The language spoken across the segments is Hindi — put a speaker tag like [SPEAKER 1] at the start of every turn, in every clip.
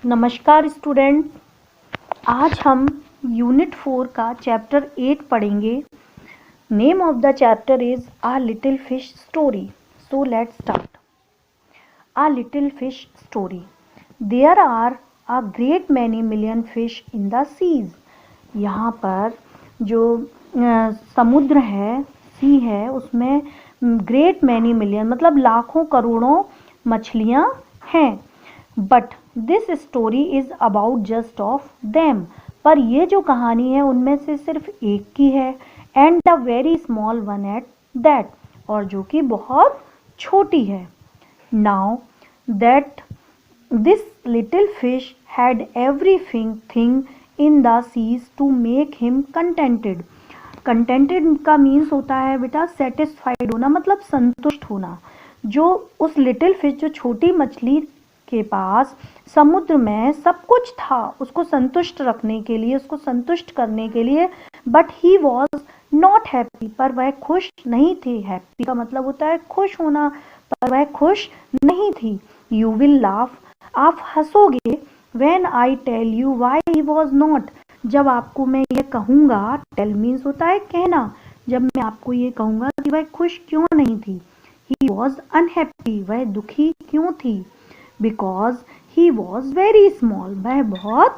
[SPEAKER 1] नमस्कार स्टूडेंट, आज हम यूनिट 4 का चैप्टर 8 पढ़ेंगे। Name of the chapter is a little fish story. So let's start. A little fish story. There are a great many million fish in the seas. यहाँ पर जो समुद्र है, सी है, उसमें ग्रेट मैनी मिलियन मतलब लाखों करोड़ों मछलियाँ हैं। But this story is about just of them. पर ये जो कहानी है उनमें से सिर्फ एक की है। And a very small one at that, और जो कि बहुत छोटी है। Now that this little fish had everything in the seas to make him contented. Contented का मीन्स होता है बेटा सेटिस्फाइड होना, मतलब संतुष्ट होना। जो उस लिटिल फिश, जो छोटी मछली के पास समुद्र में सब कुछ था उसको संतुष्ट रखने के लिए, उसको संतुष्ट करने के लिए, but he was not happy, पर वह खुश नहीं थी। हैप्पी का मतलब होता है खुश होना, पर वह खुश नहीं थी। यू विल लाफ, आप हंसोगे। When I tell you why he was not, जब आपको मैं ये कहूँगा, टेल मीन्स होता है कहना, जब मैं आपको ये कहूँगा कि वह खुश क्यों नहीं थी। ही वॉज अनहैप्पी, वह दुखी क्यों थी। Because he was very small, वह बहुत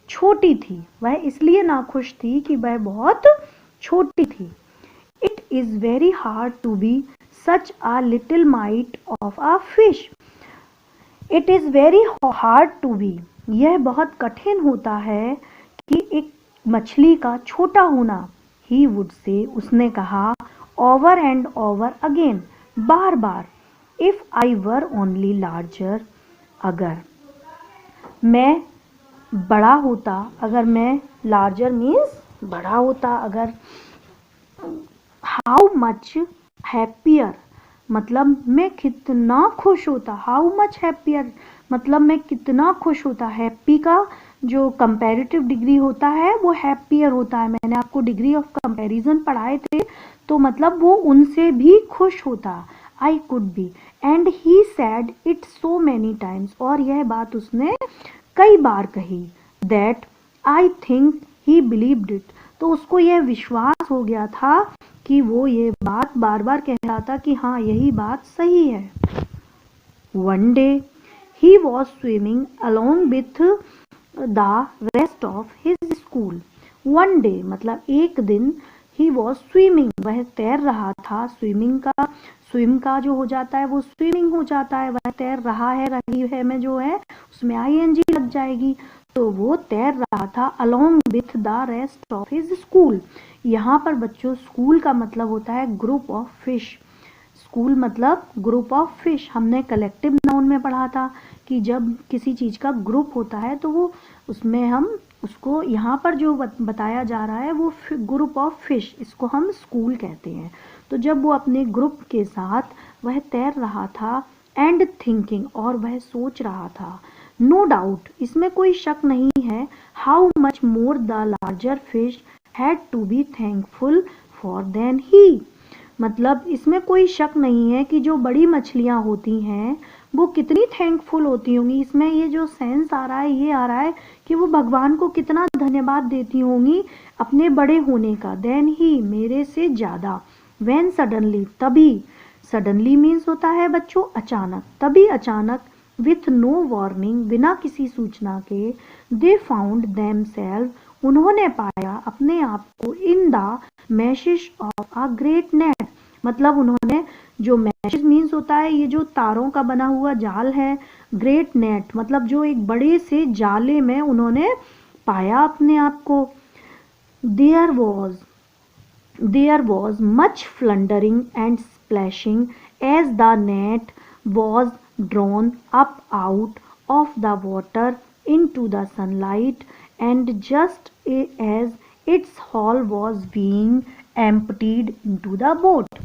[SPEAKER 1] छोटी थी। वह इसलिए ना खुश थी कि वह बहुत छोटी थी। It is very hard to be such a little mite of a fish. It is very hard to be, यह बहुत कठिन होता है कि एक मछली का छोटा होना। ही वुड से, उसने कहा, over and over again, bar bar. If I were only larger, अगर मैं बड़ा होता, अगर मैं लार्जर मीन्स बड़ा होता, अगर हाउ मच हैप्पियर मतलब मैं कितना खुश होता। हाउ मच हैप्पियर मतलब मैं कितना खुश होता। हैप्पी का जो कंपैरेटिव डिग्री होता है वो हैप्पियर होता है। मैंने आपको डिग्री ऑफ कंपैरिजन पढ़ाए थे, तो मतलब वो उनसे भी खुश होता। I could be, and he sad it so many times, और यह बात उसने कई बार कही। That I think he believed it, तो उसको यह विश्वास हो गया था कि वो ये बात बार बार कह रहा था कि हाँ यही बात सही है। One day he was swimming along with the rest of his school. One day मतलब एक दिन, ही वॉज स्विमिंग, वह तैर रहा था। स्विमिंग का, स्विम का जो हो जाता है वो स्विमिंग हो जाता है। वह तैर रहा है, रही है में जो है उसमें आईएनजी लग जाएगी, तो वो तैर रहा था along with the rest of his school. यहाँ पर बच्चों स्कूल का मतलब होता है ग्रुप ऑफ फिश। स्कूल मतलब ग्रुप ऑफ फिश। हमने कलेक्टिव नाउन में पढ़ा था कि जब किसी चीज का ग्रुप होता है तो वो उसमें हम उसको, यहाँ पर जो बताया जा रहा है वो ग्रुप ऑफ फिश, इसको हम स्कूल कहते हैं। तो जब वो अपने ग्रुप के साथ वह तैर रहा था, एंड थिंकिंग, और वह सोच रहा था। नो डाउट, इसमें कोई शक नहीं है, how much more the larger fish had to be thankful for than he, मतलब इसमें कोई शक नहीं है कि जो बड़ी मछलियां होती हैं वो कितनी थैंकफुल होती होंगी। इसमें ये जो सेंस आ रहा है, ये आ रहा है कि वो भगवान को कितना धन्यवाद देती होंगी अपने बड़े होने का। देन ही, मेरे से ज़्यादा। व्हेन सडनली, तभी। सडनली मीन्स होता है बच्चों अचानक, तभी अचानक। विथ नो वार्निंग, बिना किसी सूचना के। दे फाउंड देमसेल्व, उन्होंने पाया अपने आप को। इन the meshes of a great net, मतलब उन्होंने, जो मैशेस मीन्स होता है ये जो तारों का बना हुआ जाल है। ग्रेट नेट मतलब जो एक बड़े से जाले में उन्होंने पाया अपने आप को। There was much floundering and splashing as the net was drawn up out of the water into the sunlight, and just as its hull was being emptied into the boat,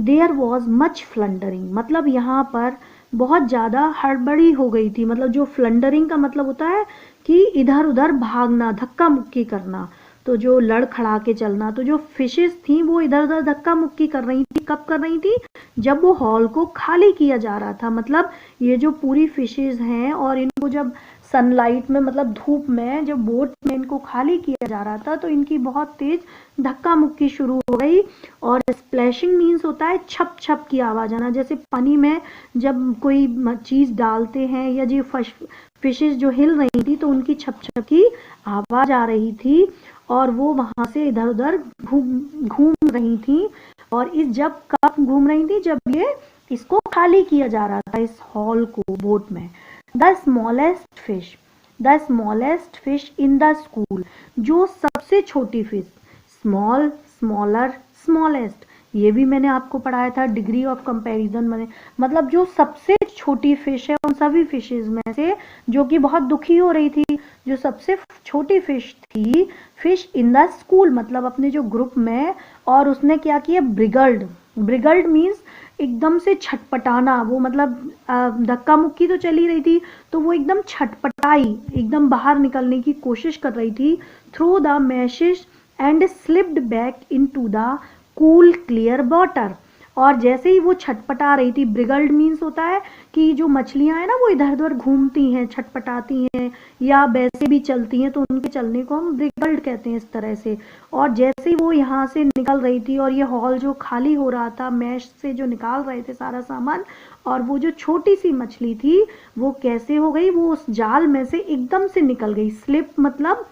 [SPEAKER 1] there was much flundering, मतलब यहाँ पर बहुत ज़्यादा हड़बड़ी हो गई थी। मतलब जो फ्लंडरिंग का मतलब होता है कि इधर उधर भागना, धक्का मुक्की करना, तो जो लड़खड़ा के चलना। तो जो फिशेस थी वो इधर उधर धक्का मुक्की कर रही थी। कब कर रही थी? जब वो हॉल को खाली किया जा रहा था। मतलब ये जो पूरी फिशेस हैं और इनको जब सनलाइट में, मतलब धूप में, जब बोट में इनको खाली किया जा रहा था तो इनकी बहुत तेज धक्का मुक्की शुरू हो गई। और स्प्लैशिंग मीन्स होता है छप छप की आवाज आना, जैसे पानी में जब कोई चीज डालते हैं या जो फिशेस जो हिल रही थी तो उनकी छप छप की आवाज आ रही थी और वो वहां से इधर उधर घूम रही थी। और इस जब कब घूम रही थी, जब ये इसको खाली किया जा रहा था इस हॉल को बोट में। The smallest fish in the school, जो सबसे छोटी फिश, स्मॉल, स्मॉलर, स्मॉलेस्ट, ये भी मैंने आपको पढ़ाया था डिग्री ऑफ कंपैरिजन में। मतलब जो सबसे छोटी फिश है उन सभी फिशेज में से, जो कि बहुत दुखी हो रही थी, जो सबसे छोटी फिश थी, फिश इन द स्कूल मतलब अपने जो ग्रुप में, और उसने क्या किया, ब्रिगल्ड मीन्स एकदम से छटपटाना। वो मतलब धक्का मुक्की तो चली रही थी तो वो एकदम छटपटाई, एकदम बाहर निकलने की कोशिश कर रही थी। Through the meshes and slipped back into the cool clear water. और जैसे ही वो छटपटा रही थी, ब्रिगल्ड मीन्स होता है कि जो मछलियां हैं ना वो इधर उधर घूमती हैं, छटपटाती हैं या वैसे भी चलती हैं, तो उनके चलने को हम ब्रिगल्ड कहते हैं इस तरह से। और जैसे ही वो यहाँ से निकल रही थी और ये हॉल जो खाली हो रहा था, मैश से जो निकाल रहे थे सारा सामान, और वो जो छोटी सी मछली थी वो कैसे हो गई, वो उस जाल में से एकदम से निकल गई। स्लिप मतलब,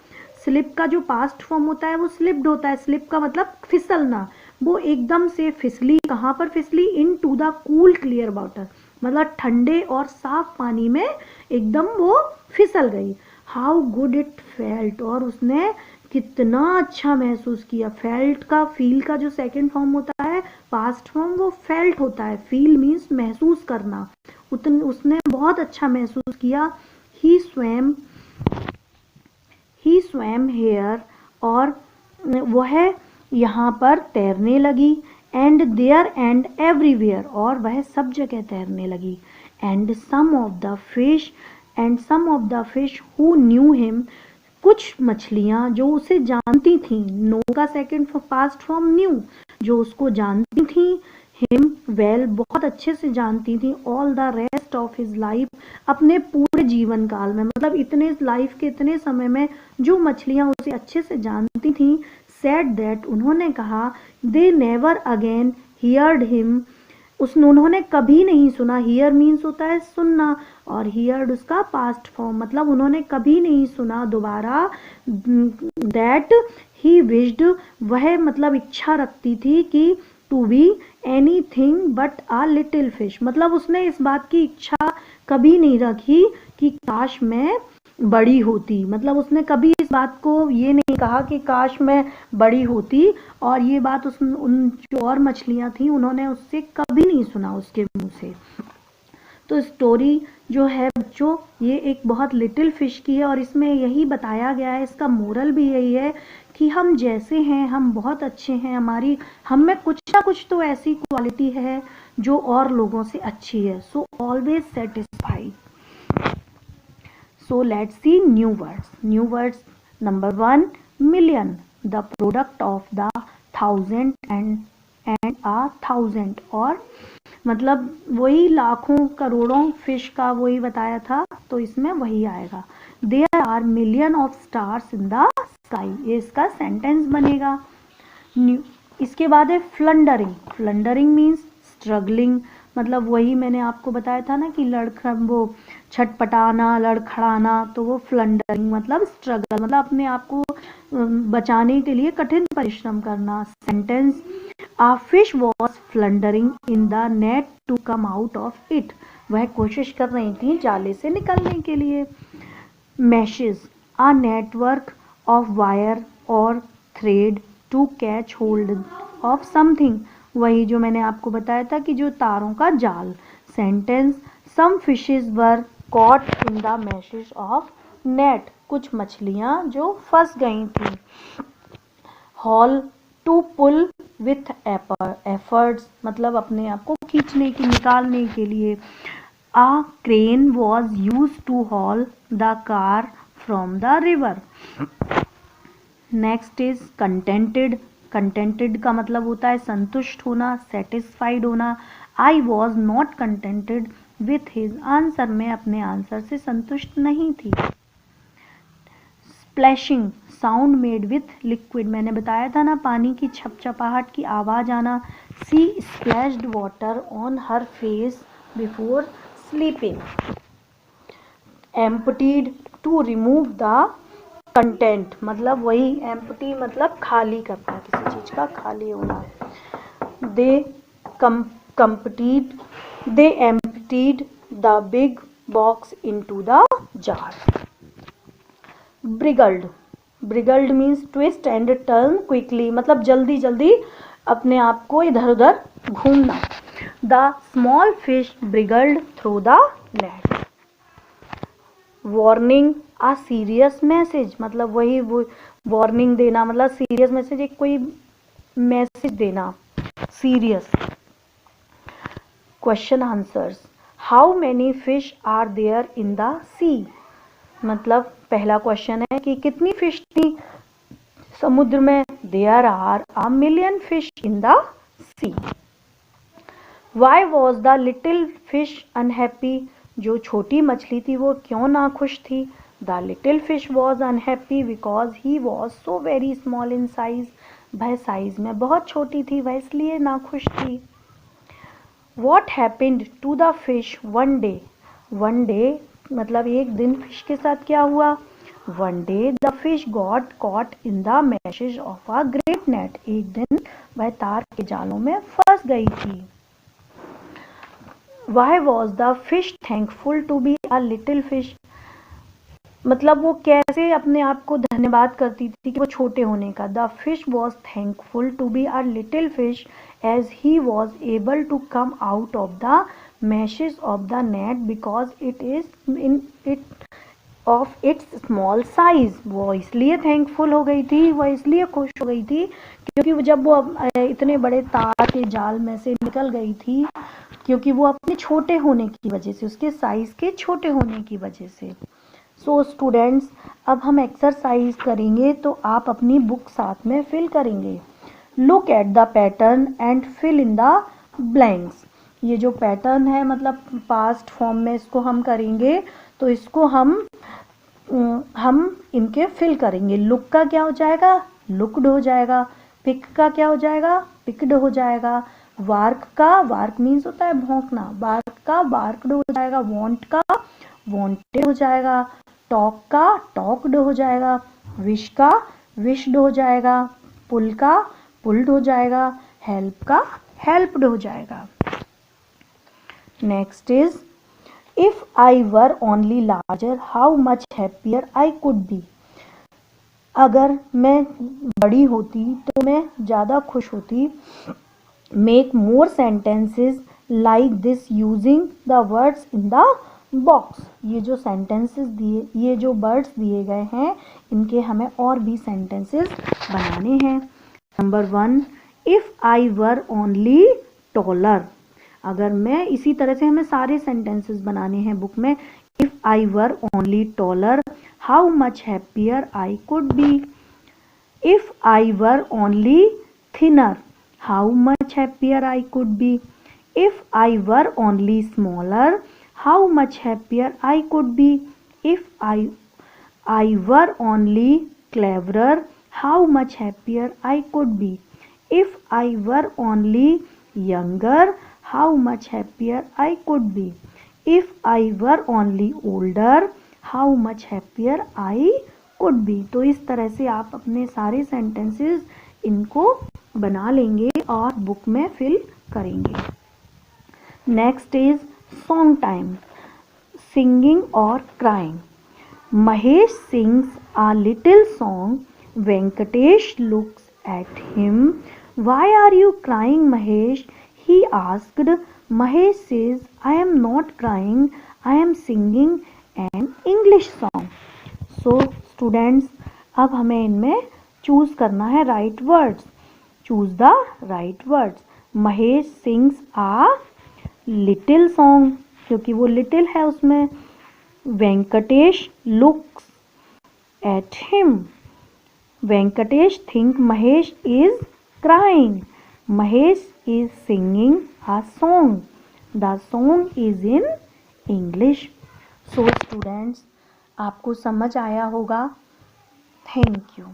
[SPEAKER 1] स्लिप का जो पास्ट फॉर्म होता है वो स्लिप्ड होता है, स्लिप का मतलब फिसलना। वो एकदम से फिसली, कहाँ पर फिसली, into the cool clear water, मतलब ठंडे और साफ पानी में एकदम वो फिसल गई। हाउ गुड इट फेल्ट, और उसने कितना अच्छा महसूस किया। फेल्ट का, फील का जो सेकंड फॉर्म होता है, पास्ट फॉर्म, वो फेल्ट होता है। फील मीन्स महसूस करना। उसने बहुत अच्छा महसूस किया। ही स्वैम हेयर, और वह यहाँ पर तैरने लगी। एंड देयर एंड एवरीवेयर, और वह सब जगह तैरने लगी। And some of the fish who knew him, कुछ मछलियां जो उसे जानती थीं, नो का सेकंड पास्ट फॉर्म न्यू, जो उसको जानती थीं, हिम वेल बहुत अच्छे से जानती थी, all the rest of his life, अपने पूरे जीवन काल में, मतलब इतने लाइफ के इतने समय में जो मछलियां उसे अच्छे से जानती थी, सेड दैट, उन्होंने कहा, they never again heard him, उन्होंने कभी नहीं सुना। हियर मीन्स होता है सुनना, और हियर्ड उसका पास्ट फॉर्म, मतलब उन्होंने कभी नहीं सुना दोबारा। दैट ही विश्ड, वह मतलब इच्छा रखती थी कि to be anything but a little fish, मतलब उसने इस बात की इच्छा कभी नहीं रखी कि काश मैं बड़ी होती, मतलब उसने कभी इस बात को ये नहीं कहा कि काश मैं बड़ी होती। और ये बात उन जो और मछलियां थी उन्होंने उससे कभी नहीं सुना, उसके मुंह से। तो स्टोरी जो है बच्चों, ये एक बहुत लिटिल फिश की है, और इसमें यही बताया गया है, इसका मोरल भी यही है कि हम जैसे हैं हम बहुत अच्छे हैं, हम में कुछ ना कुछ तो ऐसी क्वालिटी है जो और लोगों से अच्छी है। So always satisfied. So let's see new words. New words number 1, million, the product of the thousand and a thousand, और मतलब वही लाखों करोड़ों फिश का वही बताया था, तो इसमें वही आएगा। There are million of stars in the sky, ये इसका सेंटेंस बनेगा। इसके बाद है फ्लंडरिंग। फ्लंडरिंग मीन्स स्ट्रगलिंग, मतलब वही मैंने आपको बताया था ना कि वो छटपटाना, लड़खड़ाना, तो वो फ्लंडरिंग मतलब स्ट्रगल, मतलब अपने आप को बचाने के लिए कठिन परिश्रम करना। Sentence, a fish was floundering in the net to come out of it, वह कोशिश कर रही थी जाले से निकलने के लिए। Meshes, a network of wire और thread to catch hold of something, वही जो मैंने आपको बताया था कि जो तारों का जाल। Sentence, some fishes were caught in the meshes of net, कुछ मछलियां जो फंस गई थी। Haul, to pull with efforts, मतलब अपने आप को खींचने की, निकालने के लिए। A crane was used to haul the car from the river. Next is contented. Contented का मतलब होता है संतुष्ट होना, सेटिस्फाइड होना। I was not contented with his answer, मैं अपने आंसर से संतुष्ट नहीं थी। Splashing sound made with liquid, मैंने बताया था ना पानी की छपछपाहट की आवाज आना। She splashed water on her face before sleeping. Emptied to remove the content, मतलब वही एम्प्टी मतलब खाली करना, किसी चीज का खाली होना। They emptied the big box into the jar. Wriggled means twist and turn quickly, मतलब जल्दी जल्दी अपने आप को इधर उधर घूमना। The small fish wriggled through the net. Warning a serious message, मतलब वही वो वार्निंग देना, मतलब सीरियस मैसेज, एक कोई मैसेज देना serious. Question answers. How many fish are there in the sea, मतलब पहला क्वेश्चन है कि कितनी फिश थी समुद्र में। There are a million fish in the sea. Why was the little fish unhappy, जो छोटी मछली थी वो क्यों ना खुश थी। The little fish was unhappy because he was so very small in size, वह साइज में बहुत छोटी थी, वह इसलिए ना खुश थी। What happened to the fish one day मतलब एक दिन फिश के साथ क्या हुआ। One day the fish got caught in the meshes of a great net, एक दिन वह तार के जालों में फंस गई थी। Why was the fish thankful to be a little fish, मतलब वो कैसे अपने आप को धन्यवाद करती थी कि वो छोटे होने का। The fish was thankful to be a little fish as he was able to come out of the meshes of the net because it is in it of its small size. वो इसलिए थैंकफुल हो गई थी, वो इसलिए खुश हो गई थी क्योंकि जब वो इतने बड़े तार के जाल में से निकल गई थी, क्योंकि वो अपने छोटे होने की वजह से, उसके साइज के छोटे होने की वजह से। सो स्टूडेंट्स, अब हम एक्सरसाइज करेंगे तो आप अपनी बुक साथ में फिल करेंगे। Look at the pattern and fill in the blanks. ये जो पैटर्न है मतलब पास्ट फॉर्म में इसको हम करेंगे, तो इसको हम इनके फिल करेंगे। लुक का क्या हो जाएगा, लुक्ड हो जाएगा। पिक का क्या हो जाएगा, पिक्ड हो जाएगा। वार्क का, वार्क मीन्स होता है भौंकना, बार्क का बार्क्ड हो जाएगा। वॉन्ट का वॉन्टेड हो जाएगा। टॉक का टॉक्ड हो जाएगा। विश का विश्ड हो जाएगा। पुल का पुल्ड हो जाएगा। हेल्प का हेल्प्ड हो जाएगा। Next is if I were only larger how much happier I could be. अगर मैं बड़ी होती तो मैं ज़्यादा खुश होती। Make more sentences like this using the words in the box. ये जो सेंटेंसेस दिए, ये जो वर्ड्स दिए गए हैं, इनके हमें और भी सेंटेंसेस बनाने हैं। Number 1, if I were only taller. अगर मैं, इसी तरह से हमें सारे सेंटेंसेस बनाने हैं बुक में। If I were only taller how much happier I could be. If I were only thinner how much happier I could be. If I were only smaller, how much happier I could be. If I were only cleverer, how much happier I could be. If I were only younger, how much happier I could be. If I were only older, how much happier I could be. तो इस तरह से आप अपने सारे सेंटेंसेस इनको बना लेंगे और बुक में फिल करेंगे। Next is song time, singing और crying. Mahesh sings a little song. Venkatesh looks at him. Why are you crying Mahesh, he asked. Mahesh says I am not crying, I am singing an English song. So students, अब हमें इनमें चूज करना है right words. Choose the right words. Mahesh sings a little song, क्योंकि वो little है उसमें। Venkatesh looks at him. Venkatesh think Mahesh is crying. Mahesh is singing a song. The song is in English. So students, आपको समझ आया होगा। Thank you.